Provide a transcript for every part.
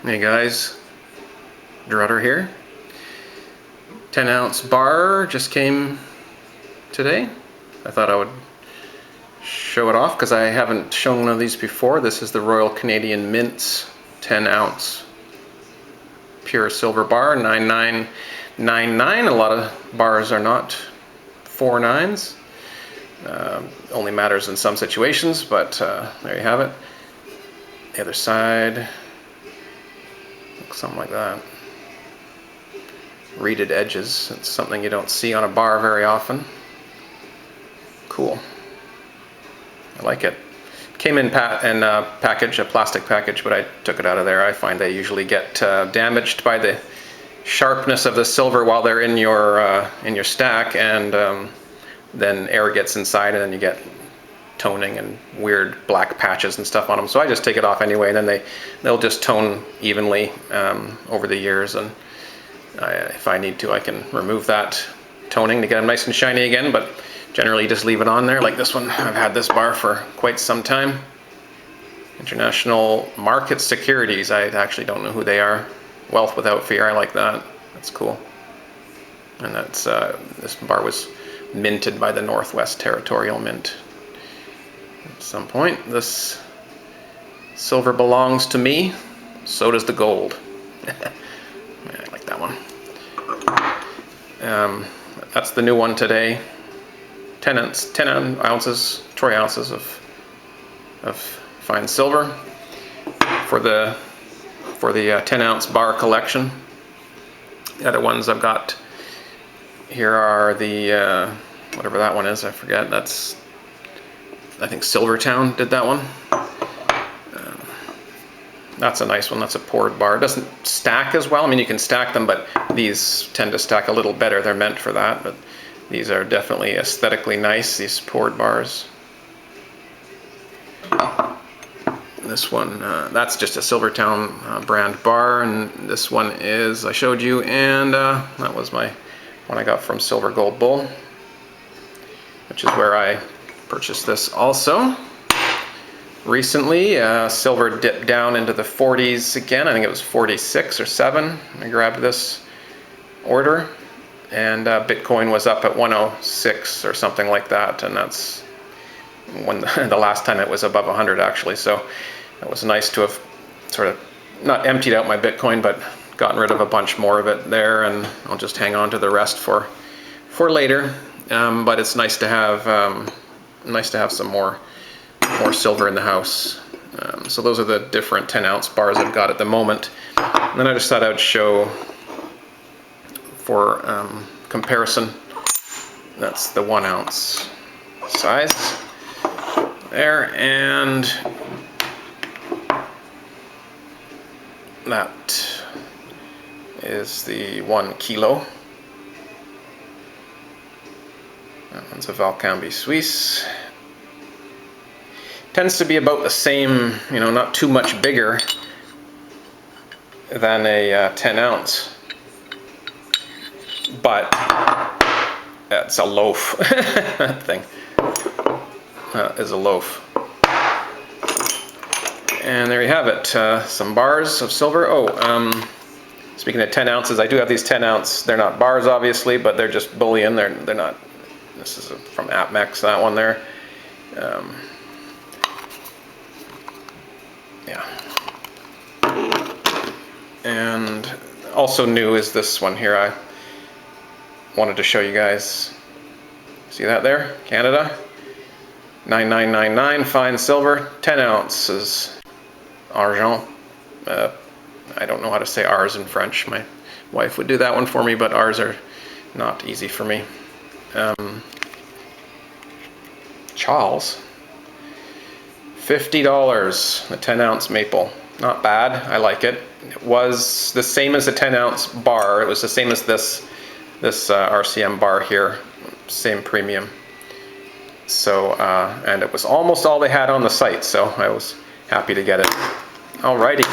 Hey guys, Drutter here. 10-ounce bar just came today. I thought I would show it off because I haven't shown one of these before. This is the Royal Canadian Mint's 10-ounce pure silver bar, 9999. A lot of bars are not 4 9s. Only matters in some situations, but there you have it. The other side looks something like that. Reeded edges. It's something you don't see on a bar very often. Cool. I like it. Came in a package, a plastic package, but I took it out of there. I find they usually get damaged by the sharpness of the silver while they're in your stack, and then air gets inside, and then you get toning and weird black patches and stuff on them. So I just take it off anyway, and then they'll just tone evenly over the years. And if I need to, I can remove that toning to get them nice and shiny again. But generally, just leave it on there like this one. I've had this bar for quite some time. International Market Securities. I actually don't know who they are. Wealth Without Fear. I like that. That's cool. And that's this bar was minted by the Northwest Territorial Mint. At some point, this silver belongs to me. So does the gold. I like that one. That's the new one today. 10 ounces, troy ounces of fine silver for the 10-ounce bar collection. The other ones I've got here are the whatever that one is, I forget. That's, I think Silvertown did that one. That's a nice one. That's a poured bar. It doesn't stack as well. I mean, you can stack them, but these tend to stack a little better. They're meant for that, but these are definitely aesthetically nice, these poured bars. This one, that's just a Silvertown brand bar, and this one is, I showed you, and that was my one I got from Silver Gold Bull, which is where I purchased this also. Recently, silver dipped down into the 40s again. I think it was 46 or 7. I grabbed this order, and Bitcoin was up at 106 or something like that, and that's when the last time it was above 100 actually. So it was nice to have sort of not emptied out my Bitcoin, but gotten rid of a bunch more of it there, and I'll just hang on to the rest for later. But it's nice to have some more silver in the house. So those are the different 10-ounce bars I've got at the moment. And then I just thought I would show for comparison. That's the 1-ounce size there, and that is the 1 kilo. That one's a Valcambi Suisse. Tends to be about the same, you know, not too much bigger than a 10-ounce, but it's a loaf. That thing is a loaf. And there you have it, some bars of silver. Speaking of 10 ounces, I do have these 10-ounce. They're not bars, obviously, but they're just bullion. They're not. This is from APMEX. That one there. Yeah. And also new is this one here. I wanted to show you guys. See that there? Canada. 9999 fine silver, 10 ounces. Argent. I don't know how to say ours in French. My wife would do that one for me, but ours are not easy for me. Charles. $50, a 10-ounce maple. Not bad. I like it. It was the same as a 10-ounce bar. It was the same as this RCM bar here. Same premium. So, and it was almost all they had on the site, so I was happy to get it. Alrighty.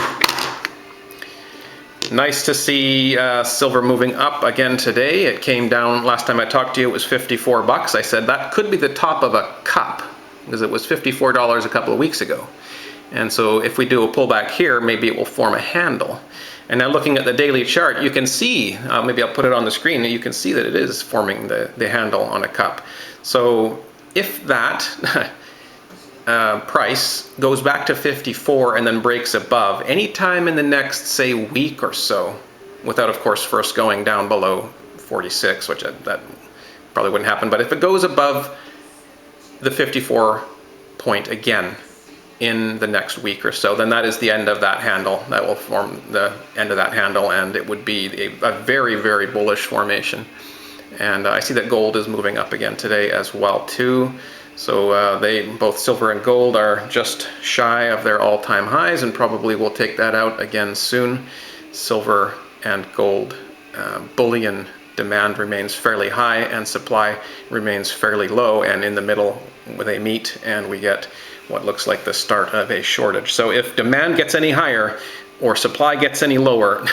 Nice to see silver moving up again today. It came down, last time I talked to you, it was 54 bucks. I said that could be the top of a cup, because it was $54 a couple of weeks ago. And so if we do a pullback here, maybe it will form a handle. And now looking at the daily chart, you can see, maybe I'll put it on the screen, you can see that it is forming the handle on a cup. So if that price goes back to 54 and then breaks above, anytime in the next, say, week or so, without, of course, first going down below 46, which that probably wouldn't happen, but if it goes above the 54 point again in the next week or so, then that is the end of that handle. That will form the end of that handle, and it would be a very, very bullish formation. And I see that gold is moving up again today as well too. So both silver and gold are just shy of their all-time highs, and probably will take that out again soon. Silver and gold bullion demand remains fairly high and supply remains fairly low, and in the middle they meet and we get what looks like the start of a shortage. So if demand gets any higher or supply gets any lower,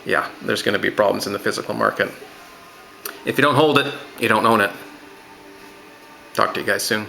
yeah, there's going to be problems in the physical market. If you don't hold it, you don't own it. Talk to you guys soon.